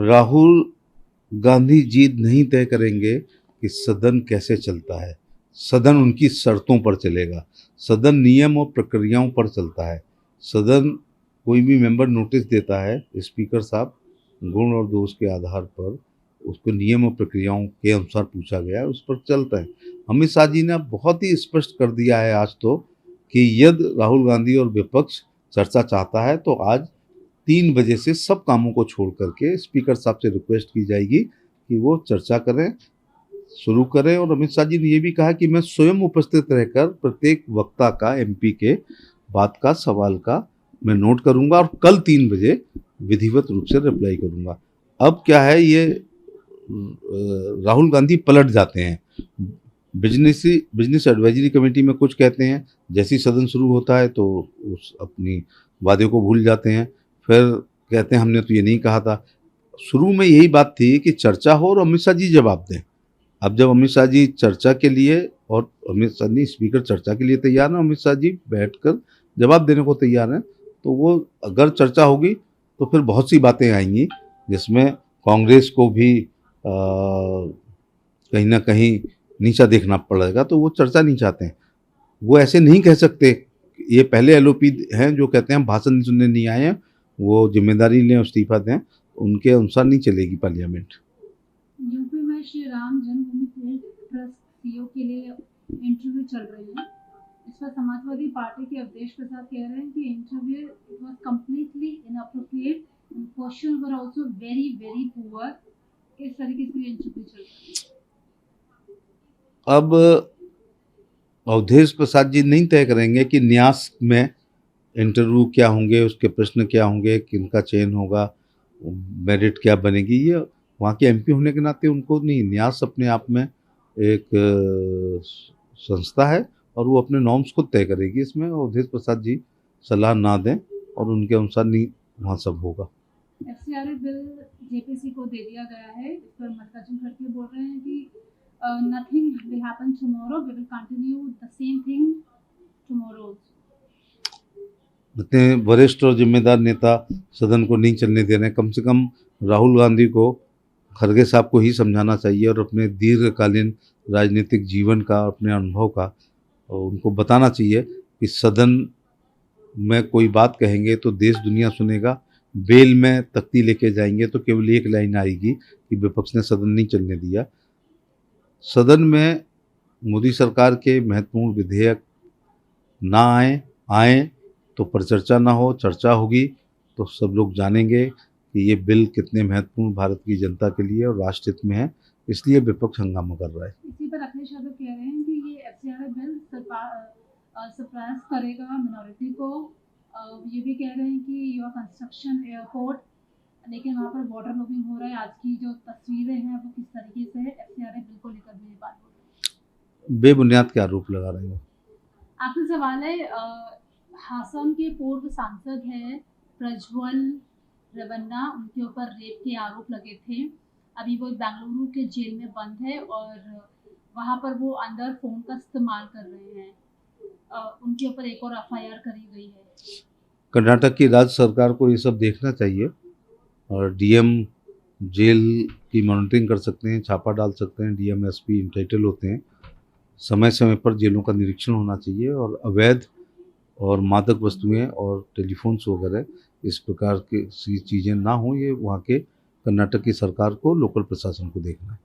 राहुल गांधी जीत नहीं तय करेंगे कि सदन कैसे चलता है। सदन उनकी शर्तों पर चलेगा। सदन नियम और प्रक्रियाओं पर चलता है। सदन कोई भी मेंबर नोटिस देता है, स्पीकर साहब गुण और दोष के आधार पर उसको नियम और प्रक्रियाओं के अनुसार पूछा गया है, उस पर चलता है। अमित शाह जी ने बहुत ही स्पष्ट कर दिया है आज तो कि यदि राहुल गांधी और विपक्ष चर्चा चाहता है तो आज 3 बजे से सब कामों को छोड़ करके स्पीकर साहब से रिक्वेस्ट की जाएगी कि वो चर्चा करें, शुरू करें। और अमित शाह जी ने ये भी कहा कि मैं स्वयं उपस्थित रहकर प्रत्येक वक्ता का, एमपी के बात का, सवाल का मैं नोट करूंगा और कल 3 बजे विधिवत रूप से रिप्लाई करूंगा। अब क्या है, ये राहुल गांधी पलट जाते हैं। बिजनेस एडवाइजरी कमेटी में कुछ कहते हैं, जैसे ही सदन शुरू होता है तो उस अपनी वादे को भूल जाते हैं। फिर कहते हैं हमने तो ये नहीं कहा था। शुरू में यही बात थी कि चर्चा हो और अमित शाह जी जवाब दें। अब जब अमित शाह जी चर्चा के लिए, और अमित शाह जी स्पीकर चर्चा के लिए तैयार हैं, अमित शाह जी बैठकर जवाब देने को तैयार हैं, तो वो अगर चर्चा होगी तो फिर बहुत सी बातें आएंगी जिसमें कांग्रेस को भी कहीं ना कहीं नीचा देखना पड़ेगा, तो वो चर्चा नहीं चाहते हैं। वो ऐसे नहीं कह सकते। ये पहले एलओपी हैं जो कहते हैं भाषण सुनने नहीं आए हैं, वो जिम्मेदारी लें, इस्तीफा दें, उनके अनुसार नहीं चलेगी पार्लियामेंट। यूपी में श्री राम जन्मभूमि तीर्थ ट्रस्ट सीओ के लिए इंटरव्यू चल रहे हैं। इस पर समाजवादी पार्टी के अवधेश प्रसाद कह रहे हैं कि interview it was completely inappropriate, question were also very very poor. किस तरीके से इंटरव्यू चल रहा है? अब अवधेश प्रसाद जी नहीं तय करेंगे कि न्यास में इंटरव्यू क्या होंगे, उसके प्रश्न क्या होंगे, किनका चयन होगा, मेरिट क्या बनेगी। ये वहाँ के एमपी होने के नाते उनको नहीं। न्यास अपने आप में एक संस्था है और वो अपने नॉर्म्स खुद तय करेगी। इसमें अवधेश प्रसाद जी सलाह ना दें और उनके अनुसार नहीं वहाँ सब होगा। एफसीआरए बिल जेपीसी को दे दिया गया है। इस पर मल्लिकार्जुन खड़गे बोल रहे हैं कि nothing will happen tomorrow, we will continue the same thing tomorrow. इतने वरिष्ठ और जिम्मेदार नेता सदन को नहीं चलने दे रहे हैं। कम से कम राहुल गांधी को खड़गे साहब को ही समझाना चाहिए और अपने दीर्घकालीन राजनीतिक जीवन का, अपने अनुभव का उनको बताना चाहिए कि सदन में कोई बात कहेंगे तो देश दुनिया सुनेगा। बेल में तख्ती लेके जाएंगे तो केवल एक लाइन आएगी कि विपक्ष ने सदन नहीं चलने दिया। सदन में मोदी सरकार के महत्वपूर्ण विधेयक ना आए तो परिचर्चा ना हो, चर्चा होगी तो सब लोग जानेंगे कि ये बिल कितने महत्वपूर्ण भारत की जनता के लिए और राष्ट्र हित में है। इसलिए विपक्ष हंगामा कर रहा है। इसी पर अखिलेश यादव कह रहे हैं कि ये एफसीआरए बिल सरप्राइज करेगा मिनॉरिटी को। ये भी कह रहे हैं कि योर कंस्ट्रक्शन एयरपोर्ट, लेकिन वहाँ पर वाटर लॉगिंग हो रहा है। आज की जो तस्वीरें हैं वो किस तरीके से एफसीआरए बिल को लेकर भी बात हो रही है। बेबुनियाद के आरोप लगा रहे हैं। आपसे सवाल है, हासन के पूर्व सांसद है प्रज्वल रेवन्ना, उनके ऊपर रेप के आरोप लगे थे। अभी वो बेंगलुरु के जेल में बंद है और वहाँ पर वो अंदर फोन का इस्तेमाल कर रहे हैं। उनके ऊपर एक और एफआईआर करी गई है। कर्नाटक की राज्य सरकार को ये सब देखना चाहिए और डीएम जेल की मॉनिटरिंग कर सकते हैं, छापा डाल सकते हैं। डीएम एसपी इंटाइटल होते हैं। समय समय पर जेलों का निरीक्षण होना चाहिए और अवैध और मादक वस्तुएं और टेलीफोन्स वगैरह इस प्रकार की चीज़ें ना हों। ये वहाँ के कर्नाटक की सरकार को, लोकल प्रशासन को देखना है।